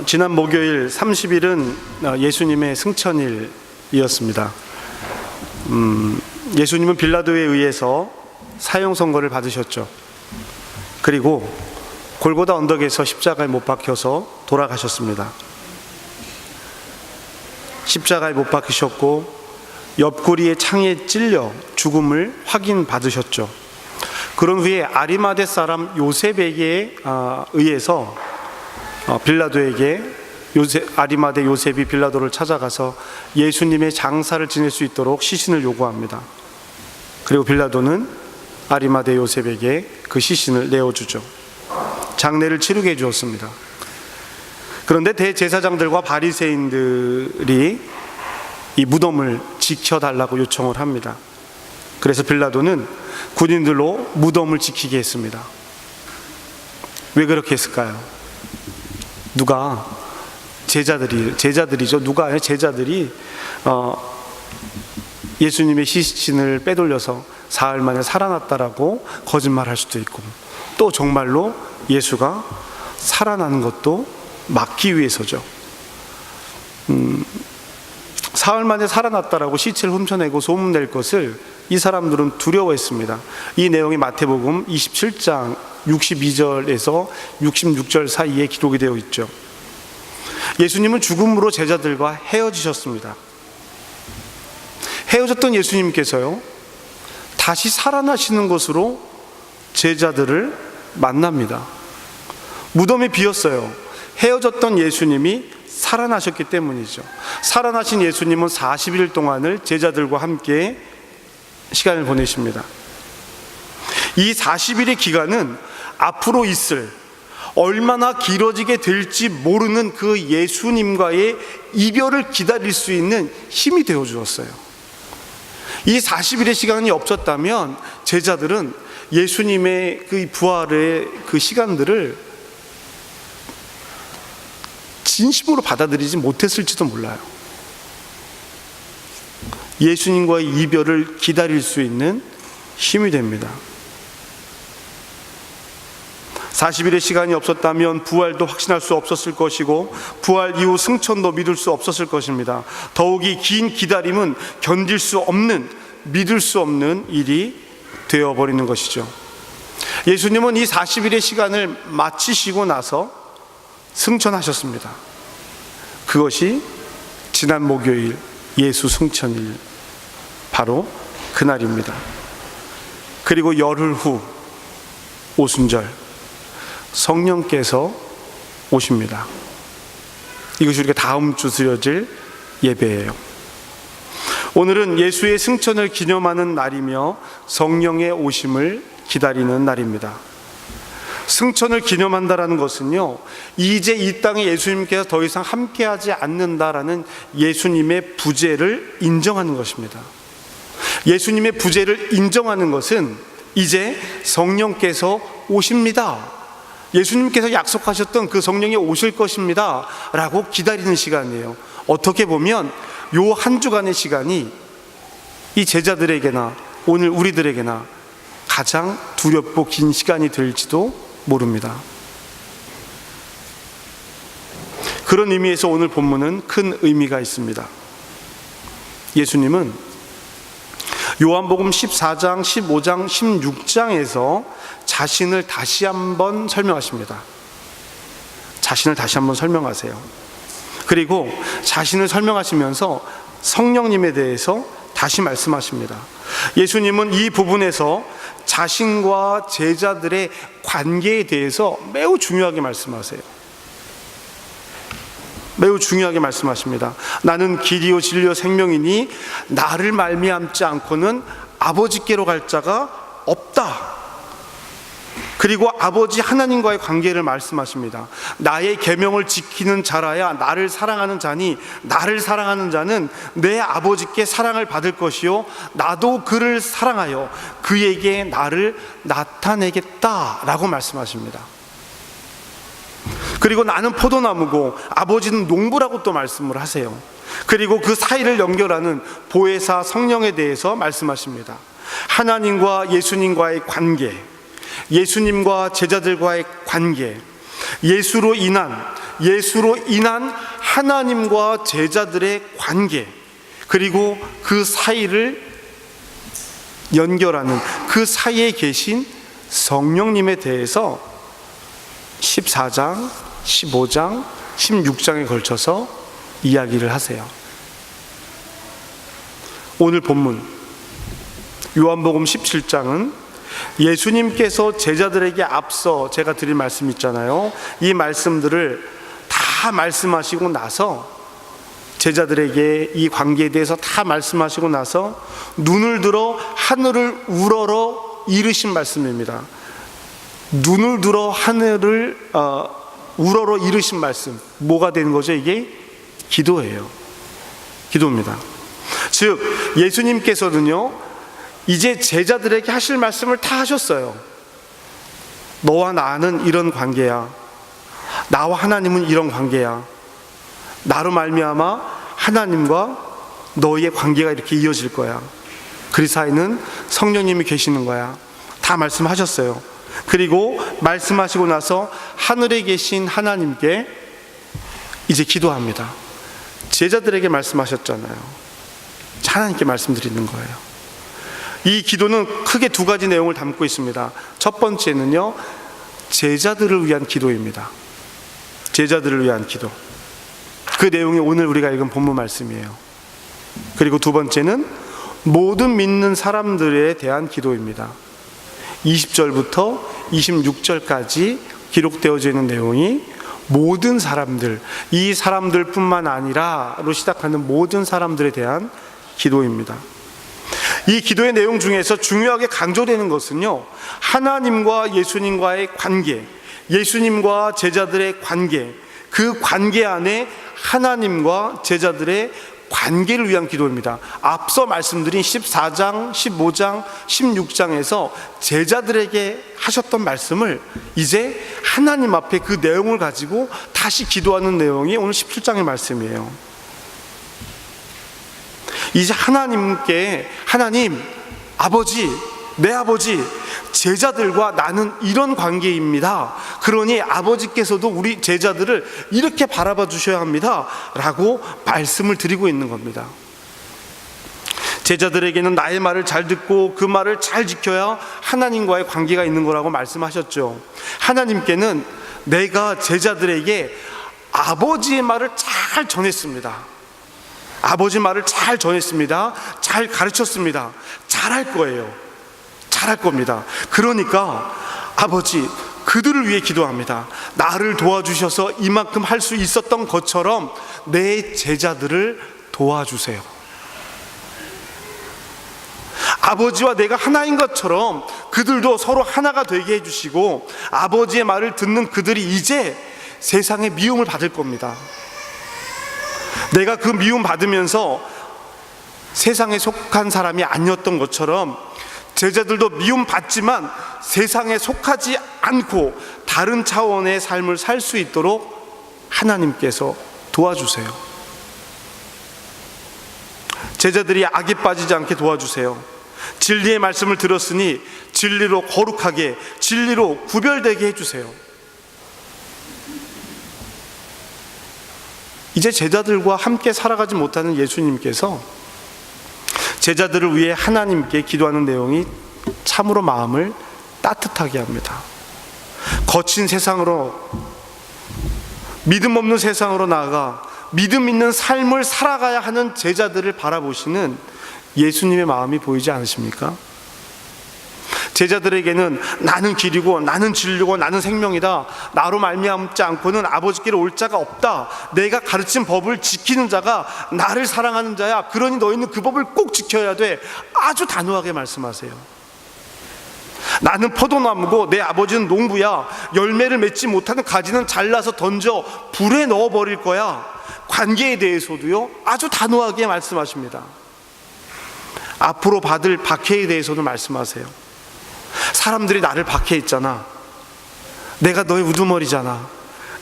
지난 목요일 30일은 예수님의 승천일이었습니다. 예수님은 빌라도에 의해서 사형 선고를 받으셨죠. 그리고 골고다 언덕에서 십자가에 못 박혀서 돌아가셨습니다. 십자가에 못 박히셨고 옆구리에 창에 찔려 죽음을 확인받으셨죠. 그런 후에 아리마대 사람 요셉에게 의해서 빌라도에게 아리마대 요셉이 빌라도를 찾아가서 예수님의 장사를 지낼 수 있도록 시신을 요구합니다. 그리고 빌라도는 아리마대 요셉에게 그 시신을 내어주죠. 장례를 치르게 해주었습니다. 그런데 대제사장들과 바리새인들이 이 무덤을 지켜달라고 요청을 합니다. 그래서 빌라도는 군인들로 무덤을 지키게 했습니다. 왜 그렇게 했을까요? 누가 제자들이죠. 누가 제자들이 예수님의 시신을 빼돌려서 사흘 만에 살아났다라고 거짓말할 수도 있고, 또 정말로 예수가 살아나는 것도 막기 위해서죠. 사흘 만에 살아났다라고 시체를 훔쳐내고 소문낼 것을 이 사람들은 두려워했습니다. 이 내용이 마태복음 27장 62절에서 66절 사이에 기록이 되어 있죠. 예수님은 죽음으로 제자들과 헤어지셨습니다. 헤어졌던 예수님께서요, 다시 살아나시는 것으로 제자들을 만납니다. 무덤이 비었어요. 헤어졌던 예수님이 살아나셨기 때문이죠. 살아나신 예수님은 40일 동안을 제자들과 함께 시간을 보내십니다. 이 40일의 기간은 앞으로 있을 얼마나 길어지게 될지 모르는 그 예수님과의 이별을 기다릴 수 있는 힘이 되어 주었어요. 이 40일의 시간이 없었다면 제자들은 예수님의 그 부활의 그 시간들을 진심으로 받아들이지 못했을지도 몰라요. 예수님과의 이별을 기다릴 수 있는 힘이 됩니다. 40일의 시간이 없었다면 부활도 확신할 수 없었을 것이고, 부활 이후 승천도 믿을 수 없었을 것입니다. 더욱이 긴 기다림은 견딜 수 없는, 믿을 수 없는 일이 되어버리는 것이죠. 예수님은 이 40일의 시간을 마치시고 나서 승천하셨습니다. 그것이 지난 목요일 예수 승천일, 바로 그날입니다. 그리고 열흘 후 오순절, 성령께서 오십니다. 이것이 우리가 다음 주 드려질 예배예요. 오늘은 예수의 승천을 기념하는 날이며 성령의 오심을 기다리는 날입니다. 승천을 기념한다라는 것은요, 이제 이 땅에 예수님께서 더 이상 함께하지 않는다라는 예수님의 부재를 인정하는 것입니다. 예수님의 부재를 인정하는 것은 이제 성령께서 오십니다, 예수님께서 약속하셨던 그 성령이 오실 것입니다 라고 기다리는 시간이에요. 어떻게 보면 요 한 주간의 시간이 이 제자들에게나 오늘 우리들에게나 가장 두렵고 긴 시간이 될지도 모릅니다. 그런 의미에서 오늘 본문은 큰 의미가 있습니다. 예수님은 요한복음 14장, 15장, 16장에서 자신을 다시 한번 설명하십니다. 자신을 다시 한번 설명하세요. 그리고 자신을 설명하시면서 성령님에 대해서 다시 말씀하십니다. 예수님은 이 부분에서 자신과 제자들의 관계에 대해서 매우 중요하게 말씀하세요. 매우 중요하게 말씀하십니다. 나는 길이요 진리요 생명이니 나를 말미암지 않고는 아버지께로 갈 자가 없다. 그리고 아버지 하나님과의 관계를 말씀하십니다. 나의 계명을 지키는 자라야 나를 사랑하는 자니, 나를 사랑하는 자는 내 아버지께 사랑을 받을 것이요 나도 그를 사랑하여 그에게 나를 나타내겠다라고 말씀하십니다. 그리고 나는 포도나무고 아버지는 농부라고 또 말씀을 하세요. 그리고 그 사이를 연결하는 보혜사 성령에 대해서 말씀하십니다. 하나님과 예수님과의 관계, 예수님과 제자들과의 관계, 예수로 인한 하나님과 제자들의 관계, 그리고 그 사이를 연결하는 그 사이에 계신 성령님에 대해서 14장, 15장, 16장에 걸쳐서 이야기를 하세요. 오늘 본문 요한복음 17장은 예수님께서 제자들에게 앞서 제가 드릴 말씀 있잖아요. 이 말씀들을 다 말씀하시고 나서, 제자들에게 이 관계에 대해서 다 말씀하시고 나서 눈을 들어 하늘을 우러러 이르신 말씀입니다. 눈을 들어 하늘을 우러러 이르신 말씀, 뭐가 되는 거죠? 이게 기도예요. 기도입니다. 즉 예수님께서는요, 이제 제자들에게 하실 말씀을 다 하셨어요. 너와 나는 이런 관계야. 나와 하나님은 이런 관계야. 나로 말미암아 하나님과 너희의 관계가 이렇게 이어질 거야. 그 사이는 성령님이 계시는 거야. 다 말씀하셨어요. 그리고 말씀하시고 나서 하늘에 계신 하나님께 이제 기도합니다. 제자들에게 말씀하셨잖아요. 하나님께 말씀드리는 거예요. 이 기도는 크게 두 가지 내용을 담고 있습니다. 첫 번째는요, 제자들을 위한 기도입니다. 제자들을 위한 기도. 그 내용이 오늘 우리가 읽은 본문 말씀이에요. 그리고 두 번째는 모든 믿는 사람들에 대한 기도입니다. 20절부터 26절까지 기록되어져 있는 내용이 모든 사람들, 이 사람들뿐만 아니라로 시작하는 모든 사람들에 대한 기도입니다. 이 기도의 내용 중에서 중요하게 강조되는 것은요, 하나님과 예수님과의 관계, 예수님과 제자들의 관계, 그 관계 안에 하나님과 제자들의 관계를 위한 기도입니다. 앞서 말씀드린 14장, 15장, 16장에서 제자들에게 하셨던 말씀을 이제 하나님 앞에 그 내용을 가지고 다시 기도하는 내용이 오늘 17장의 말씀이에요. 이제 하나님께, 하나님, 아버지, 내 아버지, 제자들과 나는 이런 관계입니다. 그러니 아버지께서도 우리 제자들을 이렇게 바라봐 주셔야 합니다 라고 말씀을 드리고 있는 겁니다. 제자들에게는 나의 말을 잘 듣고 그 말을 잘 지켜야 하나님과의 관계가 있는 거라고 말씀하셨죠. 하나님께는 내가 제자들에게 아버지의 말을 잘 전했습니다. 아버지 말을 잘 전했습니다. 잘 가르쳤습니다. 잘할 거예요. 잘할 겁니다. 그러니까 아버지, 그들을 위해 기도합니다. 나를 도와주셔서 이만큼 할 수 있었던 것처럼 내 제자들을 도와주세요. 아버지와 내가 하나인 것처럼 그들도 서로 하나가 되게 해주시고, 아버지의 말을 듣는 그들이 이제 세상의 미움을 받을 겁니다. 내가 그 미움 받으면서 세상에 속한 사람이 아니었던 것처럼 제자들도 미움 받지만 세상에 속하지 않고 다른 차원의 삶을 살 수 있도록 하나님께서 도와주세요. 제자들이 악에 빠지지 않게 도와주세요. 진리의 말씀을 들었으니 진리로 거룩하게, 진리로 구별되게 해주세요. 이제 제자들과 함께 살아가지 못하는 예수님께서 제자들을 위해 하나님께 기도하는 내용이 참으로 마음을 따뜻하게 합니다. 거친 세상으로, 믿음 없는 세상으로 나아가 믿음 있는 삶을 살아가야 하는 제자들을 바라보시는 예수님의 마음이 보이지 않으십니까? 제자들에게는 나는 길이고 나는 진리고 나는 생명이다, 나로 말미암지 않고는 아버지께로 올 자가 없다, 내가 가르친 법을 지키는 자가 나를 사랑하는 자야, 그러니 너희는 그 법을 꼭 지켜야 돼, 아주 단호하게 말씀하세요. 나는 포도나무고 내 아버지는 농부야, 열매를 맺지 못하는 가지는 잘라서 던져 불에 넣어버릴 거야. 관계에 대해서도요 아주 단호하게 말씀하십니다. 앞으로 받을 박해에 대해서도 말씀하세요. 사람들이 나를 박해했잖아. 내가 너의 우두머리잖아.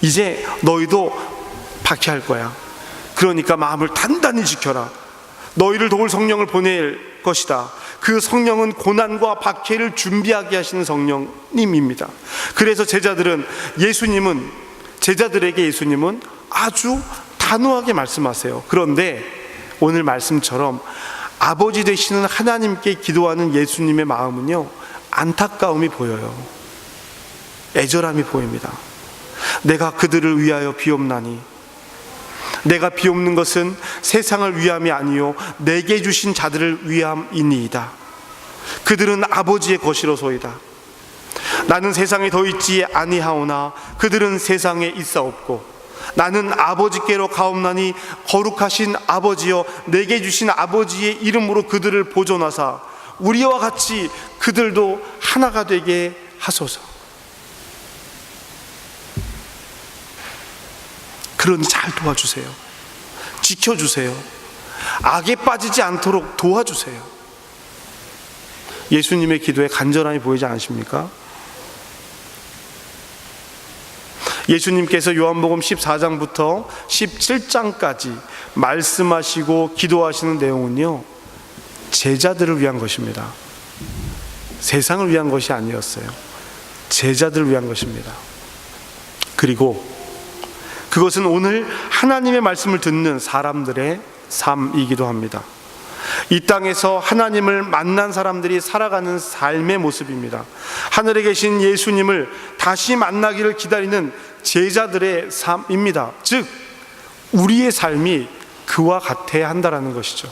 이제 너희도 박해할 거야. 그러니까 마음을 단단히 지켜라. 너희를 도울 성령을 보낼 것이다. 그 성령은 고난과 박해를 준비하게 하시는 성령님입니다. 그래서 제자들에게 예수님은 아주 단호하게 말씀하세요. 그런데 오늘 말씀처럼 아버지 되시는 하나님께 기도하는 예수님의 마음은요, 안타까움이 보여요. 애절함이 보입니다. 내가 그들을 위하여 비옵나니, 내가 비옵는 것은 세상을 위함이 아니요 내게 주신 자들을 위함이니이다. 그들은 아버지의 것이로소이다. 나는 세상에 더 있지 아니하오나 그들은 세상에 있사옵고, 나는 아버지께로 가옵나니 거룩하신 아버지여, 내게 주신 아버지의 이름으로 그들을 보존하사 우리와 같이 그들도 하나가 되게 하소서. 그러니 잘 도와주세요. 지켜주세요. 악에 빠지지 않도록 도와주세요. 예수님의 기도에 간절함이 보이지 않으십니까? 예수님께서 요한복음 14장부터 17장까지 말씀하시고 기도하시는 내용은요, 제자들을 위한 것입니다. 세상을 위한 것이 아니었어요. 제자들을 위한 것입니다. 그리고 그것은 오늘 하나님의 말씀을 듣는 사람들의 삶이기도 합니다. 이 땅에서 하나님을 만난 사람들이 살아가는 삶의 모습입니다. 하늘에 계신 예수님을 다시 만나기를 기다리는 제자들의 삶입니다. 즉, 우리의 삶이 그와 같아야 한다는 것이죠.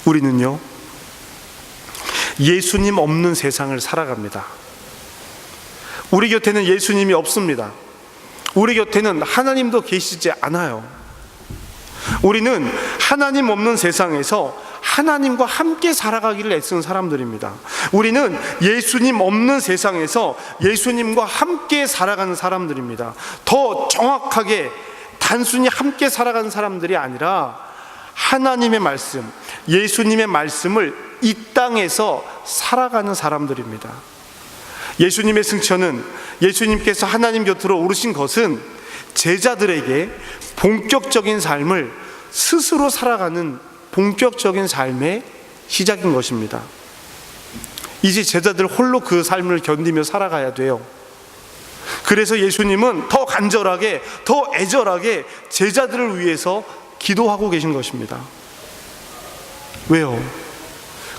우리는요, 예수님 없는 세상을 살아갑니다. 우리 곁에는 예수님이 없습니다. 우리 곁에는 하나님도 계시지 않아요. 우리는 하나님 없는 세상에서 하나님과 함께 살아가기를 애쓰는 사람들입니다. 우리는 예수님 없는 세상에서 예수님과 함께 살아가는 사람들입니다. 더 정확하게 단순히 함께 살아가는 사람들이 아니라 하나님의 말씀, 예수님의 말씀을 이 땅에서 살아가는 사람들입니다. 예수님의 승천은, 예수님께서 하나님 곁으로 오르신 것은 제자들에게 본격적인 삶을 스스로 살아가는 본격적인 삶의 시작인 것입니다. 이제 제자들 홀로 그 삶을 견디며 살아가야 돼요. 그래서 예수님은 더 간절하게, 더 애절하게 제자들을 위해서 기도하고 계신 것입니다. 왜요?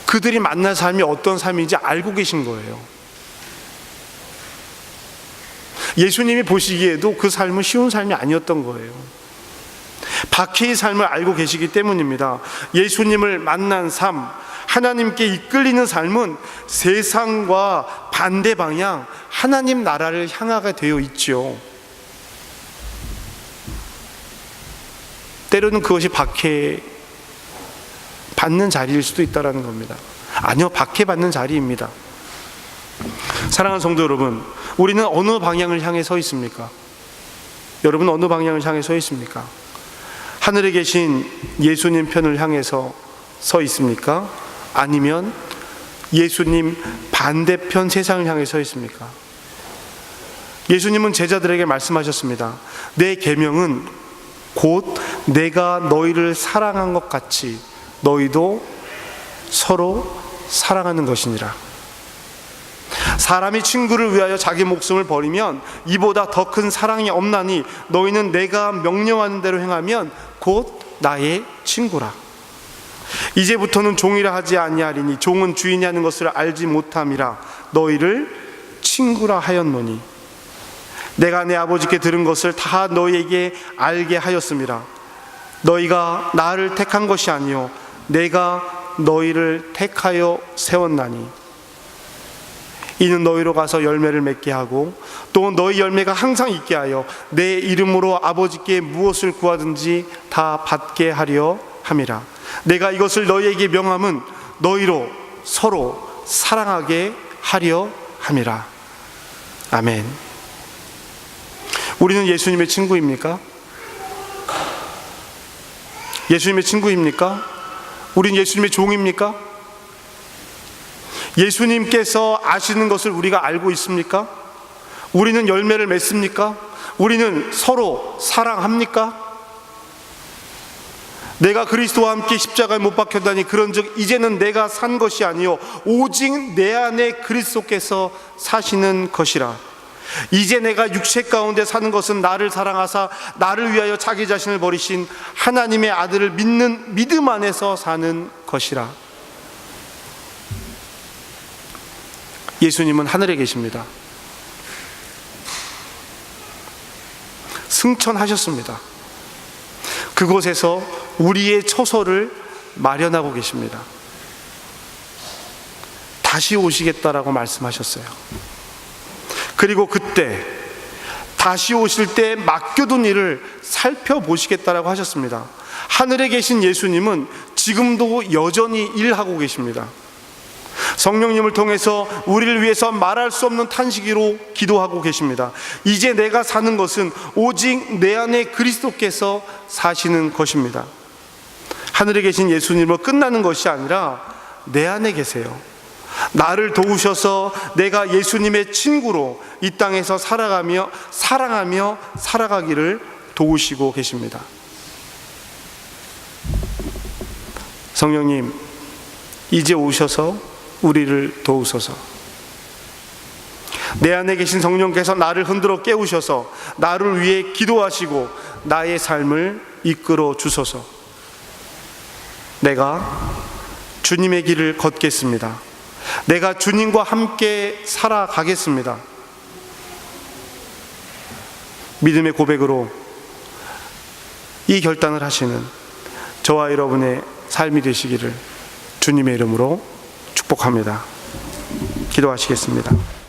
그들이 만날 삶이 어떤 삶인지 알고 계신 거예요. 예수님이 보시기에도 그 삶은 쉬운 삶이 아니었던 거예요. 박해의 삶을 알고 계시기 때문입니다. 예수님을 만난 삶, 하나님께 이끌리는 삶은 세상과 반대 방향, 하나님 나라를 향하게 되어 있죠. 때로는 그것이 박해 받는 자리일 수도 있다는 겁니다. 아니요, 박해받는 자리입니다. 사랑하는 성도 여러분, 우리는 어느 방향을 향해 서 있습니까? 여러분, 어느 방향을 향해 서 있습니까? 하늘에 계신 예수님 편을 향해서 서 있습니까? 아니면 예수님 반대편 세상을 향해 서 있습니까? 예수님은 제자들에게 말씀하셨습니다. 내 계명은 곧 내가 너희를 사랑한 것 같이 너희도 서로 사랑하는 것이니라. 사람이 친구를 위하여 자기 목숨을 버리면 이보다 더 큰 사랑이 없나니 너희는 내가 명령하는 대로 행하면 곧 나의 친구라. 이제부터는 종이라 하지 아니하리니 종은 주인이 하는 것을 알지 못함이라. 너희를 친구라 하였노니 내가 내 아버지께 들은 것을 다 너희에게 알게 하였음이라. 너희가 나를 택한 것이 아니요 내가 너희를 택하여 세웠나니 이는 너희로 가서 열매를 맺게 하고 또 너희 열매가 항상 있게 하여 내 이름으로 아버지께 무엇을 구하든지 다 받게 하려 함이라. 내가 이것을 너희에게 명함은 너희로 서로 사랑하게 하려 함이라. 아멘. 우리는 예수님의 친구입니까? 예수님의 친구입니까? 우린 예수님의 종입니까? 예수님께서 아시는 것을 우리가 알고 있습니까? 우리는 열매를 맺습니까? 우리는 서로 사랑합니까? 내가 그리스도와 함께 십자가에 못 박혔다니 그런즉 이제는 내가 산 것이 아니요 오직 내 안에 그리스도께서 사시는 것이라. 이제 내가 육체 가운데 사는 것은 나를 사랑하사 나를 위하여 자기 자신을 버리신 하나님의 아들을 믿는 믿음 안에서 사는 것이라. 예수님은 하늘에 계십니다. 승천하셨습니다. 그곳에서 우리의 처소를 마련하고 계십니다. 다시 오시겠다라고 말씀하셨어요. 그리고 그때 다시 오실 때 맡겨둔 일을 살펴보시겠다라고 하셨습니다. 하늘에 계신 예수님은 지금도 여전히 일하고 계십니다. 성령님을 통해서 우리를 위해서 말할 수 없는 탄식으로 기도하고 계십니다. 이제 내가 사는 것은 오직 내 안에 그리스도께서 사시는 것입니다. 하늘에 계신 예수님은 끝나는 것이 아니라 내 안에 계세요. 나를 도우셔서 내가 예수님의 친구로 이 땅에서 살아가며 사랑하며 살아가기를 도우시고 계십니다. 성령님, 이제 오셔서 우리를 도우소서. 내 안에 계신 성령께서 나를 흔들어 깨우셔서 나를 위해 기도하시고 나의 삶을 이끌어 주소서. 내가 주님의 길을 걷겠습니다. 내가 주님과 함께 살아가겠습니다. 믿음의 고백으로 이 결단을 하시는 저와 여러분의 삶이 되시기를 주님의 이름으로 축복합니다. 기도하시겠습니다.